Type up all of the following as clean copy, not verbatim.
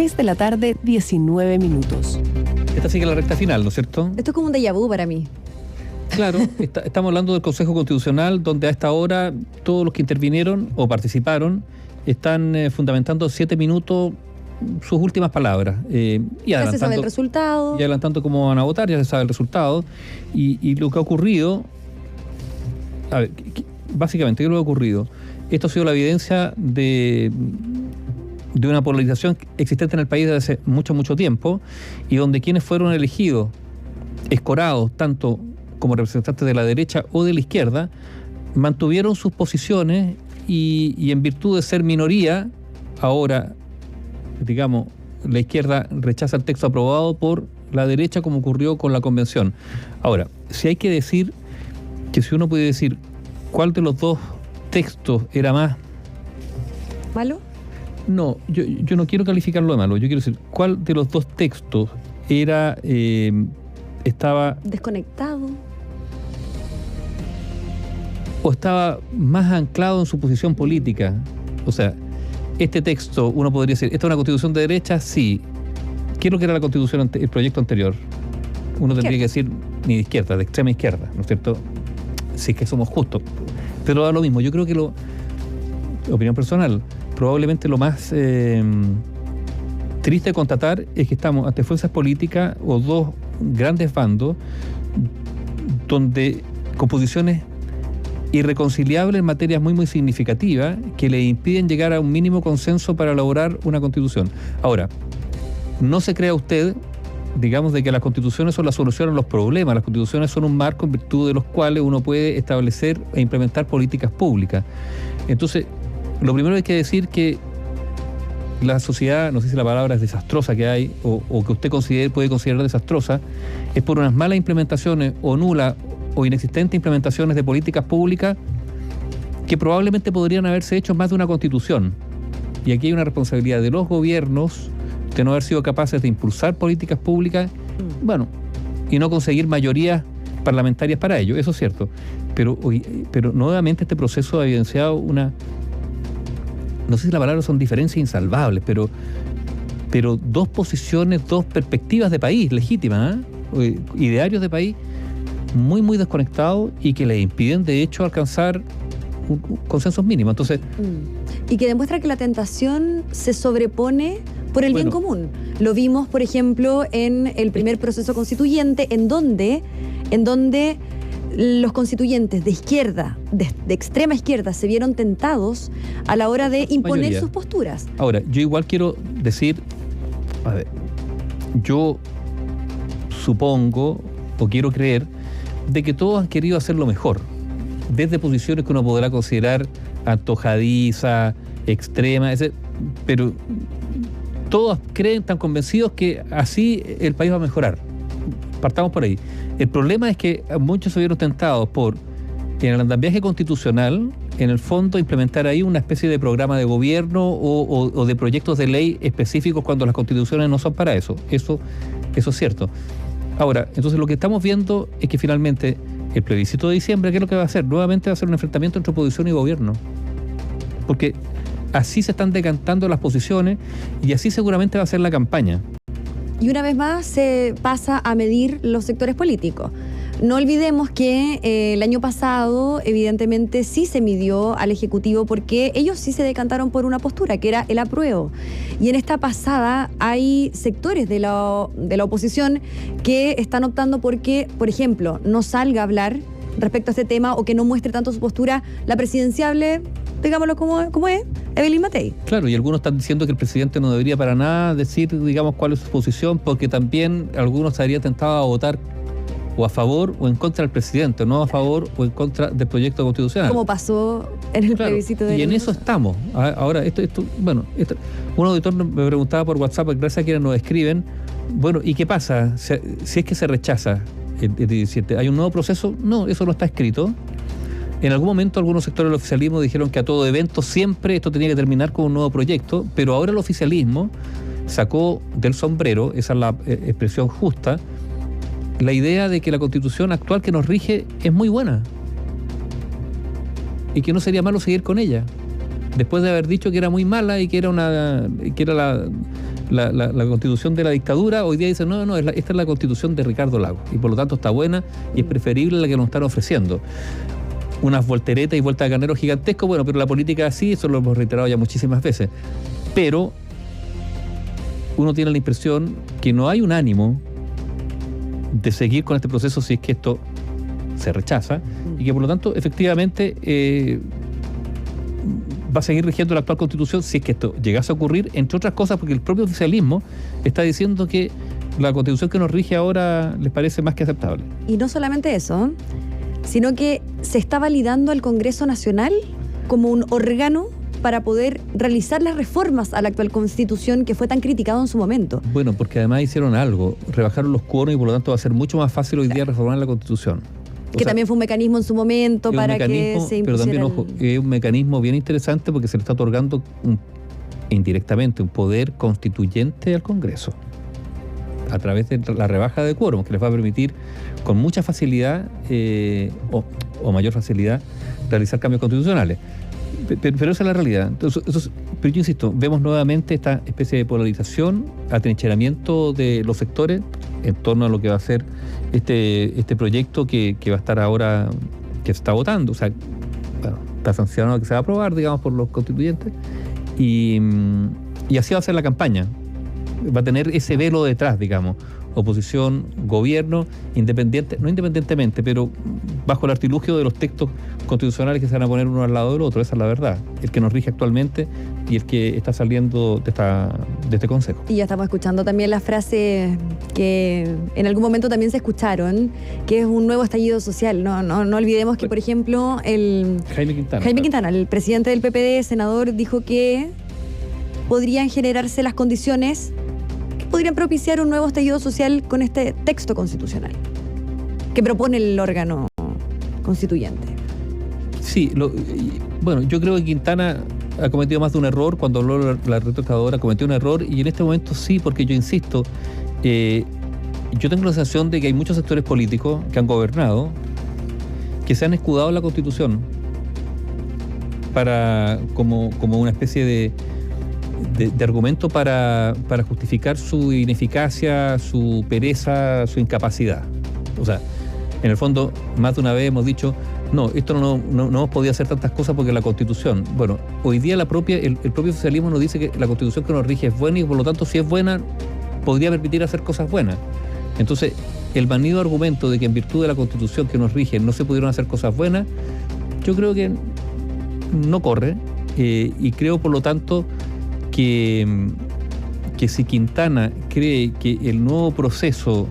6 de la tarde, 19 minutos. Esta sigue la recta final, ¿no es cierto? Esto es como un déjà vu para mí. Claro, estamos hablando del Consejo Constitucional, donde a esta hora todos los que intervinieron o participaron están fundamentando 7 minutos sus últimas palabras. Ya se sabe el resultado. Y adelantando cómo van a votar, ya se sabe el resultado. Y lo que ha ocurrido, a ver, básicamente, ¿qué es lo que ha ocurrido? Esto ha sido la evidencia de una polarización existente en el país desde hace mucho, mucho tiempo, y donde quienes fueron elegidos, escorados, tanto como representantes de la derecha o de la izquierda, mantuvieron sus posiciones y en virtud de ser minoría, ahora, digamos, la izquierda rechaza el texto aprobado por la derecha, como ocurrió con la convención. Ahora, si hay que decir, que si uno puede decir cuál de los dos textos era más ¿malo? No, yo no quiero calificarlo de malo, yo quiero decir cuál de los dos textos era estaba desconectado o estaba más anclado en su posición política. O sea, este texto, uno podría decir, ¿esta es una constitución de derecha? Sí. ¿Qué es lo que era la constitución, el proyecto anterior? Uno tendría que decir ni de izquierda, de extrema izquierda, ¿no es cierto? Si es que somos justos. Pero da lo mismo, yo creo que opinión personal, probablemente lo más triste de constatar es que estamos ante fuerzas políticas o dos grandes bandos donde con posiciones irreconciliables en materias muy, muy significativas que le impiden llegar a un mínimo consenso para elaborar una constitución. Ahora, no se crea usted, digamos, de que las constituciones son la solución a los problemas. Las constituciones son un marco en virtud de los cuales uno puede establecer e implementar políticas públicas. Entonces, lo primero hay que decir que la sociedad, no sé si la palabra es desastrosa que hay, o que usted puede considerar desastrosa, es por unas malas implementaciones o nulas o inexistentes implementaciones de políticas públicas que probablemente podrían haberse hecho más de una constitución. Y aquí hay una responsabilidad de los gobiernos de no haber sido capaces de impulsar políticas públicas, bueno, y no conseguir mayorías parlamentarias para ello, eso es cierto. Pero nuevamente este proceso ha evidenciado una, no sé si la palabra son diferencias insalvables, pero dos posiciones, dos perspectivas de país legítimas, idearios de país muy, muy desconectados y que les impiden, de hecho, alcanzar un consenso mínimo. Entonces, y que demuestra que la tentación se sobrepone por el bien común. Lo vimos, por ejemplo, en el primer proceso constituyente, en donde los constituyentes de izquierda, de extrema izquierda, se vieron tentados a la hora de imponer sus posturas. Ahora, yo igual quiero decir, a ver, yo supongo o quiero creer de que todos han querido hacerlo mejor, desde posiciones que uno podrá considerar antojadiza, extrema, pero todos creen, tan convencidos que así el país va a mejorar. Partamos por ahí. El problema es que muchos se vieron tentados por, en el andamiaje constitucional, en el fondo implementar ahí una especie de programa de gobierno o de proyectos de ley específicos cuando las constituciones no son para eso. Eso es cierto. Ahora, entonces lo que estamos viendo es que finalmente el plebiscito de diciembre, ¿qué es lo que va a hacer? Nuevamente va a ser un enfrentamiento entre oposición y gobierno. Porque así se están decantando las posiciones y así seguramente va a ser la campaña. Y una vez más se pasa a medir los sectores políticos. No olvidemos que el año pasado, evidentemente, sí se midió al Ejecutivo porque ellos sí se decantaron por una postura, que era el apruebo. Y en esta pasada hay sectores de la oposición que están optando porque, por ejemplo, no salga a hablar respecto a este tema o que no muestre tanto su postura la presidenciable, digámoslo como es, Evelyn Matei. Claro, y algunos están diciendo que el presidente no debería para nada decir, digamos, cuál es su posición, porque también algunos se habrían tentado a votar o a favor o en contra del presidente, no a favor o en contra del proyecto constitucional. Como pasó en el plebiscito de... Y en eso estamos. Ahora, un auditor me preguntaba por WhatsApp, gracias a quienes nos escriben, bueno, ¿y qué pasa si es que se rechaza el 17? ¿Hay un nuevo proceso? No, eso no está escrito. En algún momento algunos sectores del oficialismo dijeron que a todo evento siempre esto tenía que terminar con un nuevo proyecto, pero ahora el oficialismo sacó del sombrero, esa es la expresión justa, la idea de que la constitución actual que nos rige es muy buena y que no sería malo seguir con ella, después de haber dicho que era muy mala y que era la constitución de la dictadura, hoy día dicen, no, esta es la constitución de Ricardo Lagos, y por lo tanto está buena y es preferible a la que nos están ofreciendo. Unas volteretas y vueltas de carnero gigantescos, bueno, pero la política así, eso lo hemos reiterado ya muchísimas veces. Pero uno tiene la impresión que no hay un ánimo de seguir con este proceso si es que esto se rechaza, y que por lo tanto, efectivamente, va a seguir rigiendo la actual constitución si es que esto llegase a ocurrir, entre otras cosas porque el propio oficialismo está diciendo que la constitución que nos rige ahora les parece más que aceptable. Y no solamente eso, sino que se está validando al Congreso Nacional como un órgano para poder realizar las reformas a la actual constitución que fue tan criticado en su momento. Bueno, porque además hicieron algo, rebajaron los quórum y por lo tanto va a ser mucho más fácil hoy día reformar la constitución. Que también fue un mecanismo en su momento para que se impusiera. Pero también, ojo, es un mecanismo bien interesante porque se le está otorgando indirectamente un poder constituyente al Congreso a través de la rebaja de quórum, que les va a permitir con mucha facilidad o mayor facilidad realizar cambios constitucionales. Pero esa es la realidad. Entonces, pero yo insisto, vemos nuevamente esta especie de polarización, atrincheramiento de los sectores en torno a lo que va a ser este proyecto que va a estar ahora, que se está votando. O sea, bueno, está sancionado que se va a aprobar, digamos, por los constituyentes. Y así va a ser la campaña. Va a tener ese velo detrás, digamos. Oposición, gobierno, no independientemente, pero bajo el artilugio de los textos constitucionales que se van a poner uno al lado del otro. Esa es la verdad. El que nos rige actualmente y el que está saliendo de este Consejo. Y ya estamos escuchando también las frases que en algún momento también se escucharon, que es un nuevo estallido social. No olvidemos que, por ejemplo, Jaime Quintana, el presidente del PPD, senador, dijo que podrían generarse las condiciones que podrían propiciar un nuevo estallido social con este texto constitucional que propone el órgano constituyente. Sí, bueno, yo creo que Quintana ha cometido más de un error. Cuando habló la retroexcavadora cometió un error, y en este momento sí, porque yo insisto, yo tengo la sensación de que hay muchos sectores políticos que han gobernado que se han escudado en la Constitución como una especie de argumento para justificar su ineficacia, su pereza, su incapacidad. O sea, en el fondo, más de una vez hemos dicho, no, esto no hemos podido hacer tantas cosas porque la Constitución. Bueno, hoy día el propio socialismo nos dice que la Constitución que nos rige es buena y por lo tanto, si es buena, podría permitir hacer cosas buenas. Entonces, el manido argumento de que en virtud de la Constitución que nos rige no se pudieron hacer cosas buenas, yo creo que no corre, y creo por lo tanto que si Quintana cree que el nuevo proceso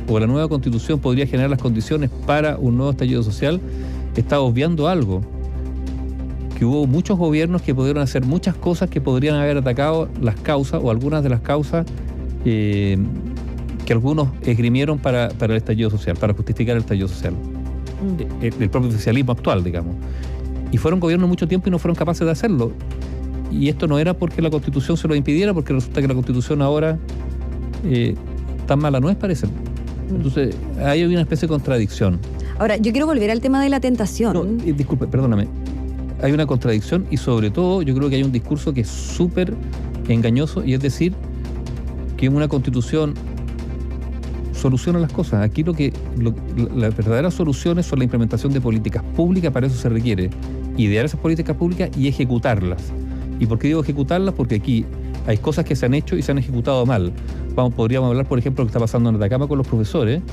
o la nueva Constitución podría generar las condiciones para un nuevo estallido social, está obviando algo, que hubo muchos gobiernos que pudieron hacer muchas cosas que podrían haber atacado las causas o algunas de las causas que algunos esgrimieron para el estallido social, para justificar el estallido social. El propio socialismo actual, digamos. Y fueron gobiernos mucho tiempo y no fueron capaces de hacerlo. Y esto no era porque la Constitución se lo impidiera, porque resulta que la Constitución ahora tan mala no es, parece. Entonces, hay una especie de contradicción. Ahora, yo quiero volver al tema de la tentación. No, disculpe, perdóname. Hay una contradicción y sobre todo yo creo que hay un discurso que es súper engañoso, y es decir, que una Constitución soluciona las cosas. Aquí las verdaderas soluciones son la implementación de políticas públicas. Para eso se requiere idear esas políticas públicas y ejecutarlas. ¿Y por qué digo ejecutarlas? Porque aquí hay cosas que se han hecho y se han ejecutado mal. Podríamos hablar, por ejemplo, de lo que está pasando en Atacama con los profesores,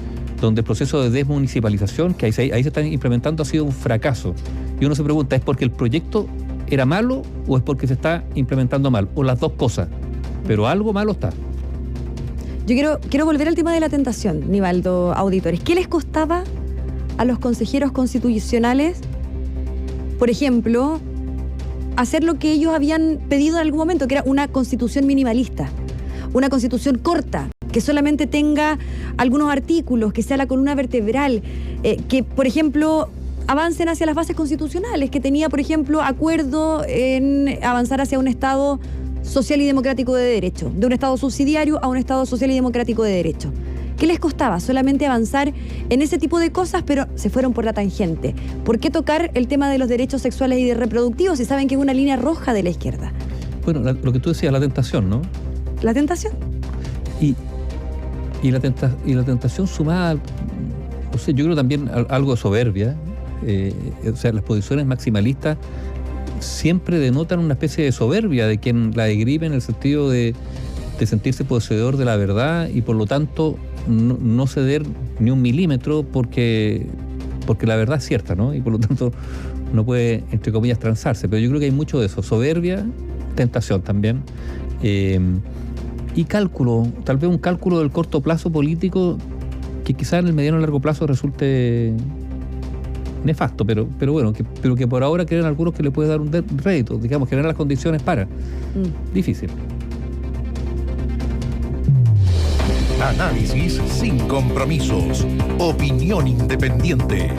donde el proceso de desmunicipalización que ahí se está implementando ha sido un fracaso. Y uno se pregunta, ¿es porque el proyecto era malo o es porque se está implementando mal? O las dos cosas. Pero algo malo está. Yo quiero volver al tema de la tentación, Nivaldo, auditores. ¿Qué les costaba a los consejeros constitucionales, por ejemplo, hacer lo que ellos habían pedido en algún momento, que era una constitución minimalista, una constitución corta, que solamente tenga algunos artículos, que sea la columna vertebral, que, por ejemplo, avancen hacia las bases constitucionales, que tenía, por ejemplo, acuerdo en avanzar hacia un Estado social y democrático de derecho, de un Estado subsidiario a un Estado social y democrático de derecho? ¿Qué les costaba? Solamente avanzar en ese tipo de cosas, pero se fueron por la tangente. ¿Por qué tocar el tema de los derechos sexuales y reproductivos si saben que es una línea roja de la izquierda? Bueno, lo que tú decías, la tentación, ¿no? la tentación. Y la tentación sumada, no sé, yo creo también algo de soberbia. O sea, las posiciones maximalistas siempre denotan una especie de soberbia de quien la describe, en el sentido de sentirse poseedor de la verdad y por lo tanto no ceder ni un milímetro porque la verdad es cierta, ¿no? Y por lo tanto no puede, entre comillas, transarse. Pero yo creo que hay mucho de eso, soberbia, tentación también, y cálculo, tal vez un cálculo del corto plazo político que quizás en el mediano y largo plazo resulte nefasto, pero bueno, pero que por ahora creen algunos que le puede dar un rédito, digamos, generar las condiciones para. Difícil. Análisis sin compromisos. Opinión independiente.